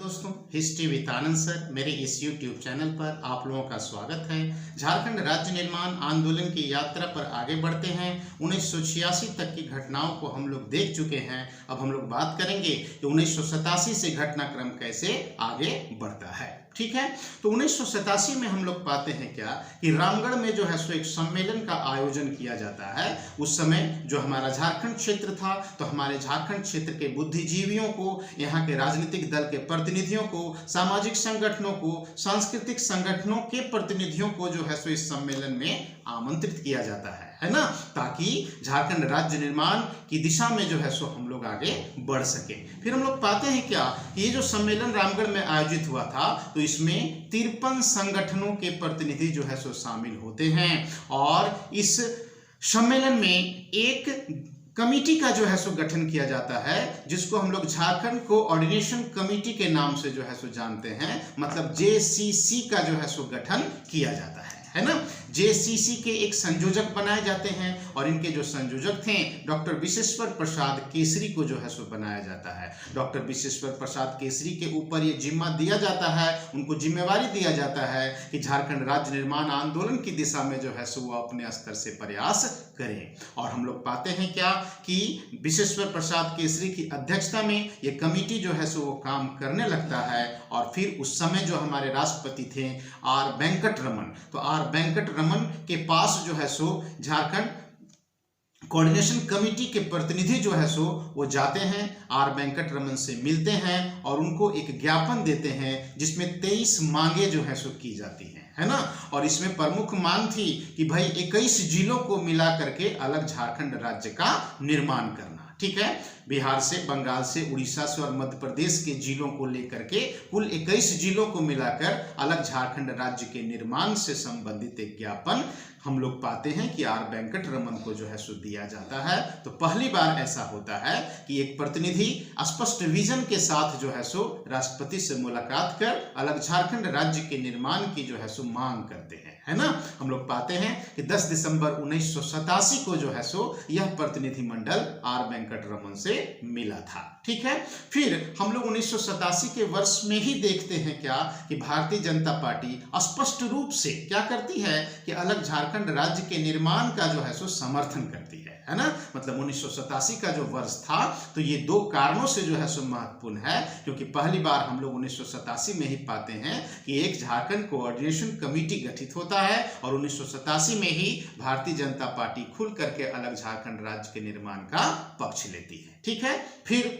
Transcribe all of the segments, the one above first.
दोस्तों, history with Anand sir मेरे इस YouTube चैनल पर आप लोगों का स्वागत है। झारखंड राज्य निर्माण आंदोलन की यात्रा पर आगे बढ़ते हैं। 1986 तक की घटनाओं को हम लोग देख चुके हैं। अब हम लोग बात करेंगे कि 1987 से घटनाक्रम कैसे आगे बढ़ता है। ठीक है, तो 1987 में हम लोग पाते हैं क्या कि रामगढ़ में जो है सो एक सम्मेलन का आयोजन किया जाता है। उस समय जो हमारा झारखंड क्षेत्र था, तो हमारे झारखंड क्षेत्र के बुद्धिजीवियों को, यहाँ के राजनीतिक दल के प्रतिनिधियों को, सामाजिक संगठनों को, सांस्कृतिक संगठनों के प्रतिनिधियों को जो है सो इस सम्मेलन में आमंत्रित किया जाता है ना, ताकि झारखंड राज्य निर्माण की दिशा में जो है सो हम लोग आगे बढ़ सके। फिर हम लोग पाते हैं क्या, ये जो सम्मेलन रामगढ़ में आयोजित हुआ था, तो इसमें 53 संगठनों के प्रतिनिधि जो है सो शामिल होते हैं और इस सम्मेलन में एक कमिटी का जो है सो गठन किया जाता है, जिसको हम लोग झारखंड कोऑर्डिनेशन कमेटी के नाम से जो है सो जानते हैं। मतलब JCC का जो है सो गठन किया जाता है ना। JCC के एक संयोजक बनाए जाते हैं और इनके जो संयोजक थे डॉक्टर विश्वेश्वर प्रसाद केसरी को जो है सो बनाया जाता है। डॉक्टर विश्वेश्वर प्रसाद केसरी के ऊपर ये जिम्मा दिया जाता है, उनको जिम्मेवारी दिया जाता है कि झारखंड राज्य निर्माण आंदोलन की दिशा में जो है सो वो अपने स्तर से प्रयास करें। और हम लोग पाते हैं क्या कि विश्वेश्वर प्रसाद केसरी की अध्यक्षता में ये कमेटी जो है सो वो काम करने लगता है। और फिर उस समय जो हमारे राष्ट्रपति थे R वेंकटरमन, तो R वेंकटरमन के पास जो है सो झारखंड कोऑर्डिनेशन कमेटी के प्रतिनिधि जो है सो वो जाते हैं, R वेंकटरमन से मिलते हैं और उनको एक ज्ञापन देते हैं जिसमें 23 मांगे जो है सो की जाती हैं, है ना। और इसमें प्रमुख मांग थी कि भाई 21 जिलों को मिला करके अलग झारखंड राज्य का निर्माण करना। ठीक है, बिहार से, बंगाल से, उड़ीसा से और मध्य प्रदेश के जिलों को लेकर के कुल 21 जिलों को मिलाकर अलग झारखंड राज्य के निर्माण से संबंधित एक ज्ञापन हम लोग पाते हैं कि R वेंकटरमन को जो है सो दिया जाता है। तो पहली बार ऐसा होता है कि एक प्रतिनिधि स्पष्ट विजन के साथ जो है सो राष्ट्रपति से मुलाकात कर अलग झारखंड राज्य के निर्माण की जो है सो मांग करते हैं, है ना। हम लोग पाते हैं कि 10 दिसंबर 1987 को जो है सो यह प्रतिनिधिमंडल R वेंकटरमन से मिला था। ठीक है, फिर हम लोग 1987 के वर्ष में ही देखते हैं क्या कि भारतीय जनता पार्टी स्पष्ट रूप से क्या करती है कि अलग झारखंड राज्य के निर्माण का जो है सो समर्थन करती है ना। मतलब 1987 का जो वर्ष था, तो ये दो कारणों से जो है सो महत्वपूर्ण है, क्योंकि पहली बार हम लोग 1987 में ही पाते हैं कि एक झारखंड कोऑर्डिनेशन कमेटी गठित होता है और 1987 में ही भारतीय जनता पार्टी खुल करके अलग झारखंड राज्य के निर्माण का पक्ष लेती है। ठीक है, फिर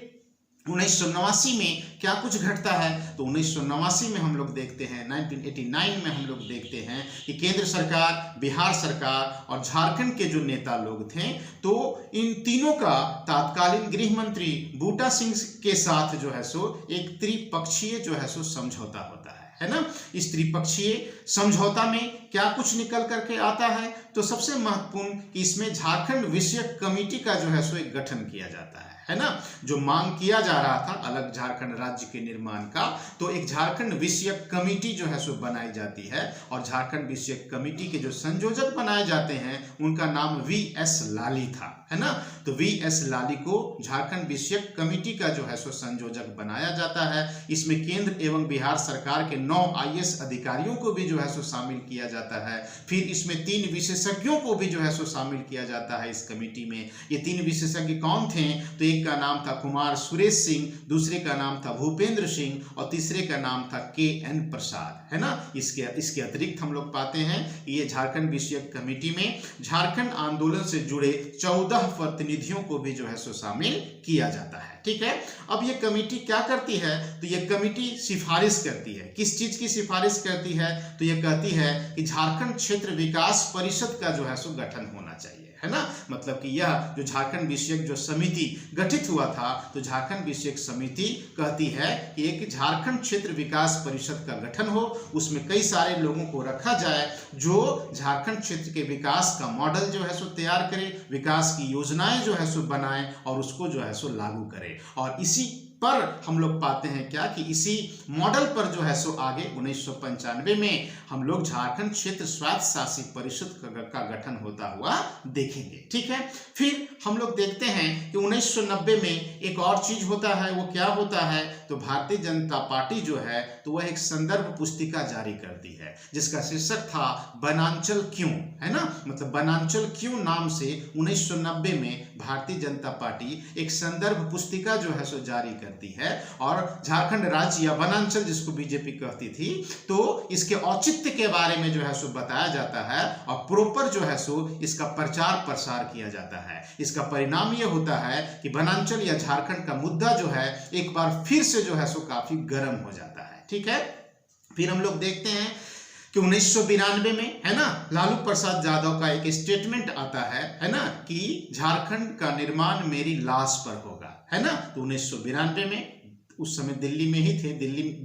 1989 में क्या कुछ घटता है, तो 1989 में हम लोग देखते हैं, 1989 में हम लोग देखते हैं कि केंद्र सरकार, बिहार सरकार और झारखंड के जो नेता लोग थे, तो इन तीनों का तत्कालीन गृह मंत्री बूटा सिंह के साथ जो है सो एक त्रिपक्षीय जो है सो समझौता होता है ना। इस त्रिपक्षीय समझौता में क्या कुछ निकल करके आता है, तो सबसे महत्वपूर्ण कि इसमें झारखंड विषयक कमेटी का जो है सो एक गठन किया जाता है ना। जो मांग किया जा रहा था अलग झारखंड राज्य के निर्माण का, तो एक झारखंड विषयक कमेटी जो है सो बनाई जाती है और झारखंड विषयक कमेटी के जो संयोजक बनाए जाते हैं उनका नाम VS लाली था, है ना। तो VS लाली को झारखंड विषयक कमेटी का जो है सो संयोजक बनाया जाता है। इसमें केंद्र एवं बिहार सरकार के 9 IAS अधिकारियों को भी जो है सो शामिल किया जाता है। फिर इसमें 3 विशेषज्ञों को भी जो है सो शामिल किया जाता है इस कमेटी में। ये 3 विशेषज्ञ कौन थे, तो एक का नाम था कुमार सुरेश सिंह, दूसरे का नाम था भूपेंद्र सिंह और तीसरे का नाम था KN प्रसाद, है ना। इसके अतिरिक्त हम लोग पाते हैं ये झारखंड विषयक कमेटी में झारखंड आंदोलन से जुड़े 14 प्रतिनिधियों को भी जो है सो शामिल किया जाता है। ठीक है, अब ये कमेटी क्या करती है, तो ये कमेटी सिफारिश करती है। किस चीज की सिफारिश करती है, तो ये कहती है कि झारखंड क्षेत्र विकास परिषद का जो है सो गठन होना चाहिए, है ना। मतलब कि यह जो झारखंड विषयक जो समिति गठित हुआ था, तो झारखंड विषयक समिति कहती है कि एक झारखंड क्षेत्र विकास परिषद का गठन हो, उसमें कई सारे लोगों को रखा जाए जो झारखंड क्षेत्र के विकास का मॉडल जो है सो तैयार करे, विकास की योजनाएं जो है सो बनाए और उसको जो है सो लागू करे। और इसी पर हम लोग पाते हैं क्या कि इसी मॉडल पर जो है सो आगे 1995 में हम लोग झारखंड क्षेत्र स्वायत्त शासित परिषद का गठन होता हुआ देखेंगे। ठीक है, फिर हम लोग देखते हैं कि 1990 में एक और चीज होता है। वो क्या होता है, तो भारतीय जनता पार्टी जो है तो वह एक संदर्भ पुस्तिका जारी करती है जिसका शीर्षक था वनांचल क्यों, है ना, मतलब वनांचल क्यों नाम से 1990 में भारतीय जनता पार्टी एक संदर्भ पुस्तिका जो है सो जारी करती है और झारखंड राज्य या वनांचल जिसको बीजेपी कहती थी, तो इसके औचित्य के बारे में जो है सो बताया जाता है और प्रॉपर जो है सो इसका प्रचार प्रसार किया जाता है। इसका परिणाम यह होता है कि वनांचल या झारखंड का मुद्दा जो है एक बार फिर से जो है सो काफी गर्म हो जाता है। ठीक है, फिर हम लोग देखते हैं कि 1992 में, है ना, लालू प्रसाद यादव का एक स्टेटमेंट आता है ना, कि झारखंड का निर्माण मेरी लाश पर होगा, है ना। तो 1992 में उस समय दिल्ली में ही थे,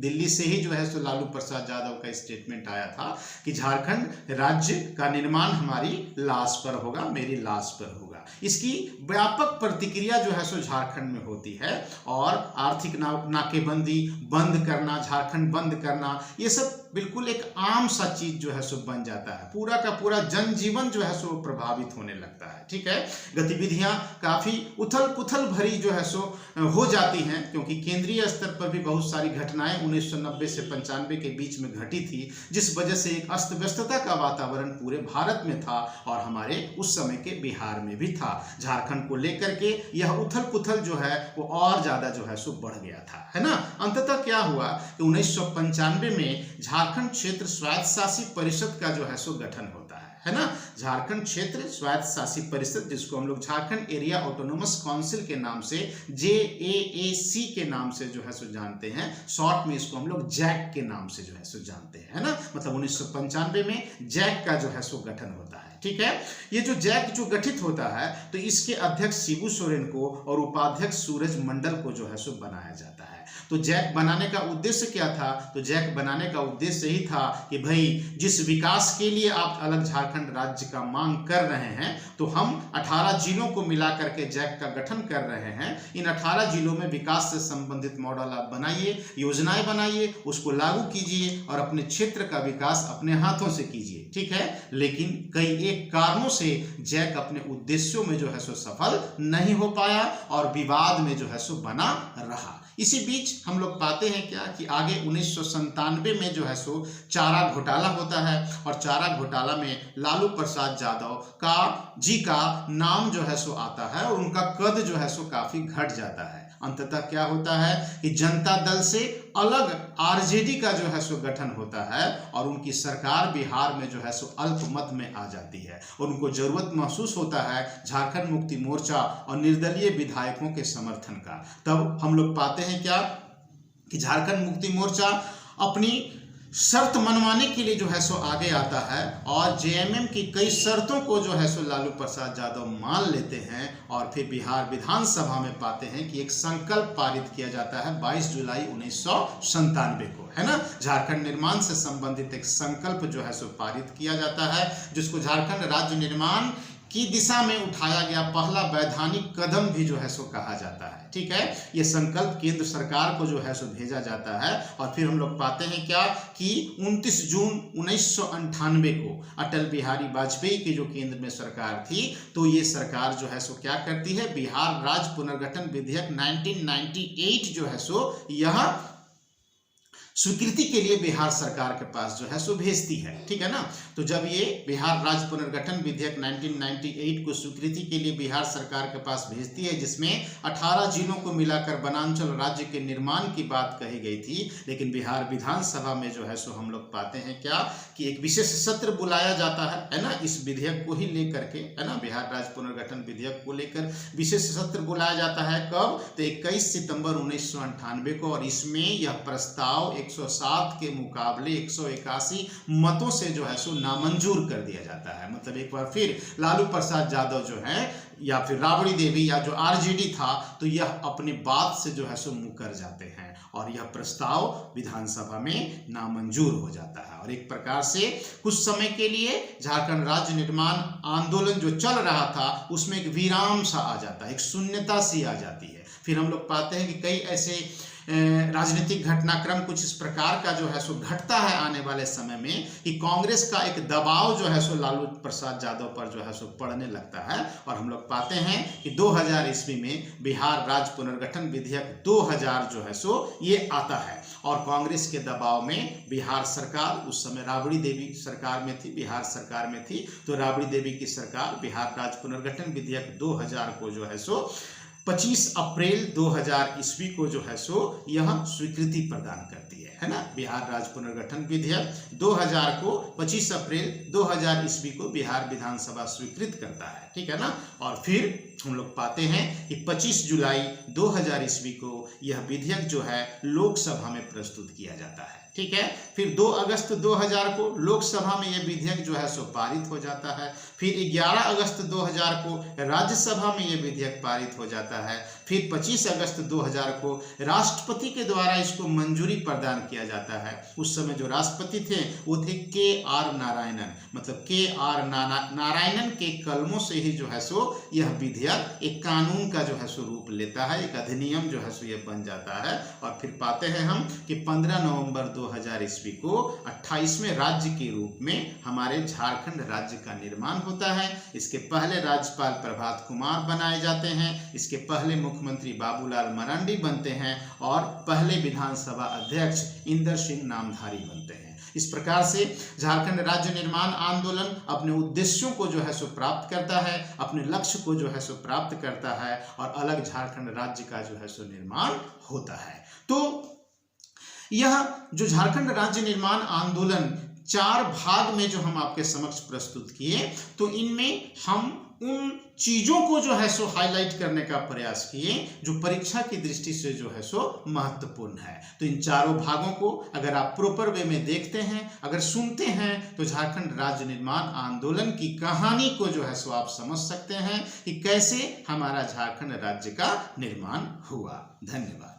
दिल्ली से ही जो है सो लालू प्रसाद यादव का स्टेटमेंट आया था कि झारखंड राज्य का निर्माण हमारी लाश पर होगा, मेरी लाश पर होगा। इसकी व्यापक प्रतिक्रिया जो है सो झारखंड में होती है और आर्थिक नाकेबंदी बंद करना, झारखंड बंद करना, ये सब बिल्कुल एक आम सा चीज जो है सो बन जाता है। पूरा का पूरा जनजीवन जो है सो प्रभावित होने लगता है। ठीक है, गतिविधियां काफी उथल पुथल भरी जो है सो हो जाती हैं क्योंकि केंद्रीय स्तर पर भी बहुत सारी घटनाएं 1990 से 95 के बीच में घटी थी, जिस वजह से एक अस्त व्यस्तता का वातावरण पूरे भारत में था और हमारे उस समय के बिहार में भी था। झारखंड को लेकर के यह उथल पुथल जो है वो और ज्यादा जो है सो बढ़ गया था, है ना। अंततः क्या हुआ कि 1995 में झारखंड क्षेत्र स्वायत्त शासित परिषद का जो है सो गठन होता है ना। झारखंड क्षेत्र स्वायत्त शासित परिषद जिसको हम लोग झारखंड एरिया ऑटोनोमस काउंसिल के नाम से JAAC के नाम से जो है सो जानते हैं, शॉर्ट में इसको हम लोग जैक के नाम से जो है सो जानते हैं, है ना। मतलब 1995 में जैक का जो है सो गठन होता है। ठीक है, ये जो जैक जो गठित होता है तो इसके अध्यक्ष शिबू सोरेन को और उपाध्यक्ष सूरज मंडल को जो है सो बनाया जाता है। तो जैक बनाने का उद्देश्य क्या था, तो जैक बनाने का उद्देश्य ही था कि भाई जिस विकास के लिए आप अलग झारखंड राज्य का मांग कर रहे हैं तो हम 18 जिलों को मिला करके जैक का गठन कर रहे हैं। इन 18 जिलों में विकास से संबंधित मॉडल आप बनाइए, योजनाएं बनाइए, उसको लागू कीजिए और अपने क्षेत्र का विकास अपने हाथों से कीजिए। ठीक है, लेकिन कई एक कारणों से जैक अपने उद्देश्यों में जो है सो सफल नहीं हो पाया और विवाद में जो है सो बना रहा। इसी बीच हम लोग पाते हैं क्या कि आगे 1997 में जो है सो चारा घोटाला होता है और चारा घोटाला में लालू प्रसाद यादव का नाम जो है सो आता है और उनका कद जो है सो काफी घट जाता है। अंततः क्या होता है कि जनता दल से अलग RJD का जो है सो गठन होता है और उनकी सरकार बिहार में जो है सो अल्पमत में आ जाती है और उनको जरूरत महसूस होता है झारखंड मुक्ति मोर्चा और निर्दलीय विधायकों के समर्थन का। तब हम लोग पाते हैं क्या कि झारखंड मुक्ति मोर्चा अपनी शर्त मनवाने के लिए जो है सो आगे आता है और JMM की कई शर्तों को जो है सो लालू प्रसाद यादव मान लेते हैं और फिर बिहार विधानसभा में पाते हैं कि एक संकल्प पारित किया जाता है 22 जुलाई 1997 को, है ना। झारखंड निर्माण से संबंधित एक संकल्प जो है सो पारित किया जाता है जिसको झारखंड राज्य निर्माण की दिशा में उठाया गया पहला वैधानिक कदम भी जो है सो कहा जाता है। ठीक है, ये संकल्प केंद्र सरकार को जो है सो भेजा जाता है और फिर हम लोग पाते हैं क्या कि 29 जून 1998 को अटल बिहारी वाजपेयी की जो केंद्र में सरकार थी तो ये सरकार जो है सो क्या करती है, बिहार राज्य पुनर्गठन विधेयक 1998 जो है सो यह स्वीकृति के लिए बिहार सरकार के पास जो है सो भेजती है। ठीक है ना, तो जब ये बिहार राज्य पुनर्गठन विधेयक 1998 को स्वीकृति के लिए बिहार सरकार के पास भेजती है जिसमें 18 जिलों को मिलाकर वनांचल राज्य के निर्माण की बात कही गई थी, लेकिन बिहार विधानसभा में जो है सो हम लोग पाते हैं क्या कि एक विशेष सत्र बुलाया जाता है ना, इस विधेयक को ही लेकर के, है ना, बिहार राज्य पुनर्गठन विधेयक को लेकर विशेष सत्र बुलाया जाता है। कब, तो 21 सितंबर 1998 को और इसमें यह प्रस्ताव 107 के मुकाबले 181 मतों से जो है सो नामंजूर कर दिया जाता है। मतलब एक बार फिर लालू प्रसाद यादव जो है या फिर राबड़ी देवी या जो RJD था तो यह अपनी बात से जो है सो मुकर जाते हैं और यह प्रस्ताव विधानसभा में नामंजूर हो जाता है और एक प्रकार से कुछ समय के लिए झारखंड राज्य निर्माण आंदोलन जो चल रहा था उसमें एक विराम सा आ जाता है, एक शून्यता सी आ जाती है। फिर हम लोग पाते हैं कि कई ऐसे राजनीतिक घटनाक्रम कुछ इस प्रकार का जो है सो घटता है आने वाले समय में कि कांग्रेस का एक दबाव जो है सो लालू प्रसाद यादव पर जो है सो पड़ने लगता है। और हम लोग पाते हैं कि 2000 ईस्वी में बिहार राज्य पुनर्गठन विधेयक 2000 जो है सो ये आता है और कांग्रेस के दबाव में बिहार सरकार, उस समय राबड़ी देवी सरकार में थी, बिहार सरकार में थी, तो राबड़ी देवी की सरकार बिहार राज्य पुनर्गठन विधेयक 2000 को जो है सो 25 अप्रैल 2000 ईस्वी को जो है सो यह स्वीकृति प्रदान करती है ना। बिहार राज्य पुनर्गठन विधेयक 2000 को 25 अप्रैल 2000 ईस्वी को बिहार विधानसभा स्वीकृत करता है, ठीक है ना। और फिर हम लोग पाते हैं कि 25 जुलाई 2000 ईस्वी को यह विधेयक जो है लोकसभा में प्रस्तुत किया जाता है, ठीक है। फिर 2 अगस्त 2000 को लोकसभा में यह विधेयक जो है सो पारित हो जाता है। फिर 11 अगस्त 2000 को राज्यसभा में यह विधेयक पारित हो जाता है। फिर 25 अगस्त 2000 को राष्ट्रपति के द्वारा इसको मंजूरी प्रदान किया जाता है। उस समय जो राष्ट्रपति थे वो थे KR नारायणन, मतलब KR नारायणन के कलमों से ही जो है सो यह विधेयक एक कानून का जो है सो रूप लेता है, एक अधिनियम जो है सो यह बन जाता है। और फिर पाते हैं हम कि 15 नवंबर 2000 ईस्वी को 28वें राज्य के रूप में हमारे झारखंड राज्य का निर्माण होता है। इसके पहले राज्यपाल प्रभात कुमार बनाए जाते हैं, इसके पहले मुख्यमंत्री बाबूलाल मरांडी बनते हैं और पहले विधानसभा अध्यक्ष इंदर सिंह नामधारी बनते हैं। इस प्रकार से झारखंड राज्य निर्माण आंदोलन अपने उद्देश्यों को जो है सो प्राप्त करता है, अपने लक्ष्य को जो है सो प्राप्त करता है और अलग झारखंड राज्य का जो है सो निर्माण होता है। तो यह जो झारखंड राज्य निर्माण आंदोलन 4 भाग में जो हम आपके समक्ष प्रस्तुत किए, तो इनमें हम उन चीजों को जो है सो हाईलाइट करने का प्रयास किए जो परीक्षा की दृष्टि से जो है सो महत्वपूर्ण है। तो इन चारों भागों को अगर आप प्रॉपर वे में देखते हैं, अगर सुनते हैं, तो झारखंड राज्य निर्माण आंदोलन की कहानी को जो है सो आप समझ सकते हैं कि कैसे हमारा झारखंड राज्य का निर्माण हुआ। धन्यवाद।